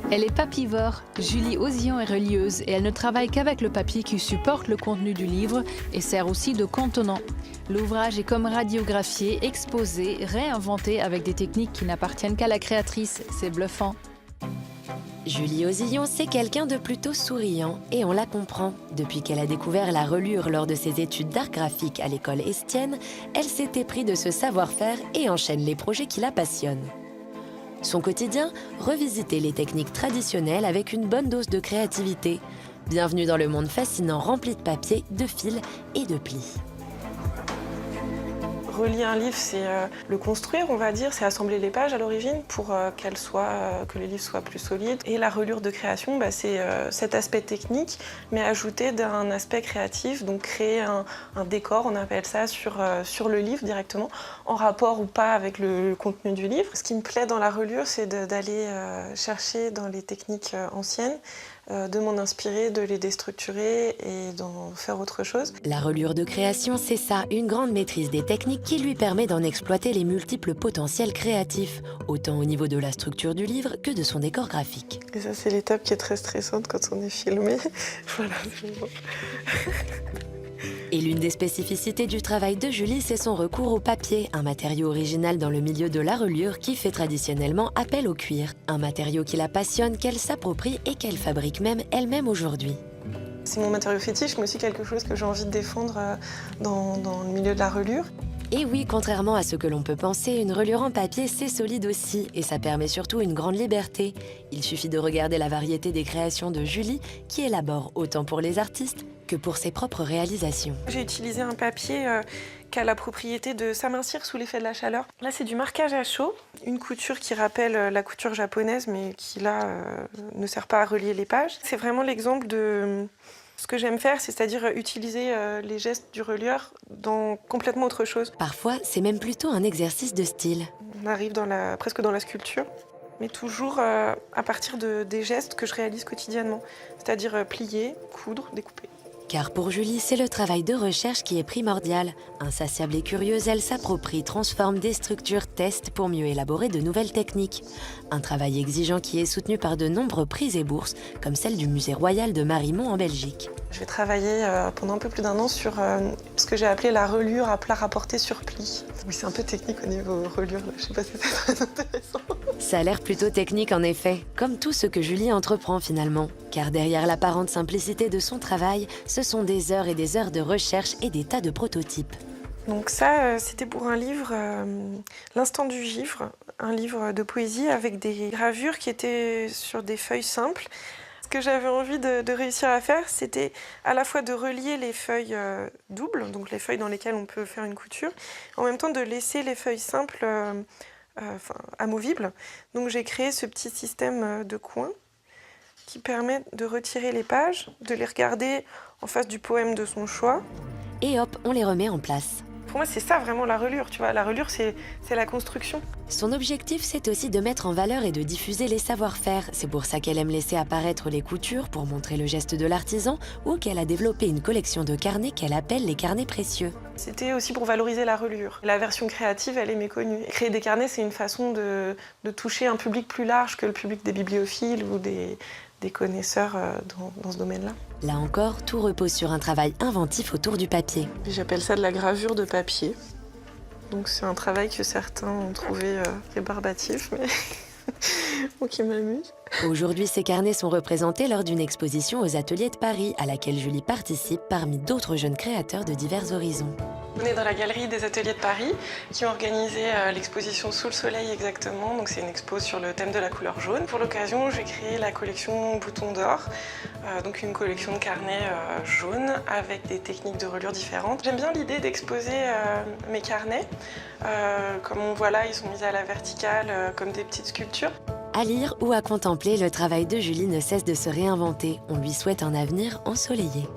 Elle est papivore. Julie Osillon est relieuse et elle ne travaille qu'avec le papier qui supporte le contenu du livre et sert aussi de contenant. L'ouvrage est comme radiographié, exposé, réinventé avec des techniques qui n'appartiennent qu'à la créatrice. C'est bluffant. Julie Osillon, c'est quelqu'un de plutôt souriant et on la comprend. Depuis qu'elle a découvert la reliure lors de ses études d'art graphique à l'école Estienne, elle s'est épris de ce savoir-faire et enchaîne les projets qui la passionnent. Son quotidien, revisiter les techniques traditionnelles avec une bonne dose de créativité. Bienvenue dans le monde fascinant rempli de papier, de fils et de plis. Relier un livre, c'est le construire, on va dire, c'est assembler les pages à l'origine pour que les livres soient plus solides. Et la reliure de création, c'est cet aspect technique, mais ajouté d'un aspect créatif, donc créer un décor, on appelle ça, sur le livre directement, en rapport ou pas avec le contenu du livre. Ce qui me plaît dans la reliure, c'est d'aller chercher dans les techniques anciennes, de m'en inspirer, de les déstructurer et d'en faire autre chose. La reliure de création, c'est ça, une grande maîtrise des techniques qui lui permet d'en exploiter les multiples potentiels créatifs, autant au niveau de la structure du livre que de son décor graphique. Et ça, c'est l'étape qui est très stressante quand on est filmé. Voilà, c'est bon. Et l'une des spécificités du travail de Julie, c'est son recours au papier, un matériau original dans le milieu de la reliure qui fait traditionnellement appel au cuir. Un matériau qui la passionne, qu'elle s'approprie et qu'elle fabrique même elle-même aujourd'hui. C'est mon matériau fétiche, mais aussi quelque chose que j'ai envie de défendre dans le milieu de la reliure. Et oui, contrairement à ce que l'on peut penser, une reliure en papier, c'est solide aussi, et ça permet surtout une grande liberté. Il suffit de regarder la variété des créations de Julie, qui élabore autant pour les artistes que pour ses propres réalisations. J'ai utilisé un papier qui a la propriété de s'amincir sous l'effet de la chaleur. Là, c'est du marquage à chaud, une couture qui rappelle la couture japonaise, mais qui, là, ne sert pas à relier les pages. C'est vraiment l'exemple de ce que j'aime faire, c'est-à-dire utiliser les gestes du relieur dans complètement autre chose. Parfois, c'est même plutôt un exercice de style. On arrive presque dans la sculpture, mais toujours à partir des gestes que je réalise quotidiennement, c'est-à-dire plier, coudre, découper. Car pour Julie, c'est le travail de recherche qui est primordial. Insatiable et curieuse, elle s'approprie, transforme, déstructure, teste pour mieux élaborer de nouvelles techniques. Un travail exigeant qui est soutenu par de nombreux prix et bourses, comme celle du Musée royal de Marimont en Belgique. Je vais travailler pendant un peu plus d'1 an sur ce que j'ai appelé la reliure à plat rapporté sur pli. Oui, c'est un peu technique au niveau reliure, là. Je sais pas si c'est très intéressant. Ça a l'air plutôt technique en effet, comme tout ce que Julie entreprend finalement. Car derrière l'apparente simplicité de son travail, ce sont des heures et des heures de recherche et des tas de prototypes. Donc ça, c'était pour un livre, L'Instant du Givre, un livre de poésie avec des gravures qui étaient sur des feuilles simples. Ce que j'avais envie de réussir à faire, c'était à la fois de relier les feuilles doubles, donc les feuilles dans lesquelles on peut faire une couture, en même temps de laisser les feuilles simples amovibles. Donc j'ai créé ce petit système de coins qui permet de retirer les pages, de les regarder en face du poème de son choix. Et hop, on les remet en place. Pour moi, c'est ça vraiment la reliure, tu vois. La reliure, c'est la construction. Son objectif, c'est aussi de mettre en valeur et de diffuser les savoir-faire. C'est pour ça qu'elle aime laisser apparaître les coutures pour montrer le geste de l'artisan ou qu'elle a développé une collection de carnets qu'elle appelle les carnets précieux. C'était aussi pour valoriser la reliure. La version créative, elle est méconnue. Créer des carnets, c'est une façon de toucher un public plus large que le public des bibliophiles ou des connaisseurs dans ce domaine-là. Là encore, tout repose sur un travail inventif autour du papier. J'appelle ça de la gravure de papier. Donc c'est un travail que certains ont trouvé rébarbatif, mais qui m'amuse. Aujourd'hui, ces carnets sont représentés lors d'une exposition aux Ateliers de Paris, à laquelle Julie participe parmi d'autres jeunes créateurs de divers horizons. On est dans la galerie des Ateliers de Paris, qui ont organisé l'exposition Sous le soleil exactement. Donc c'est une expo sur le thème de la couleur jaune. Pour l'occasion, j'ai créé la collection Bouton d'or, donc une collection de carnets jaunes avec des techniques de reliure différentes. J'aime bien l'idée d'exposer mes carnets. Comme on voit là, ils sont mis à la verticale comme des petites sculptures. À lire ou à contempler, le travail de Julie ne cesse de se réinventer. On lui souhaite un avenir ensoleillé.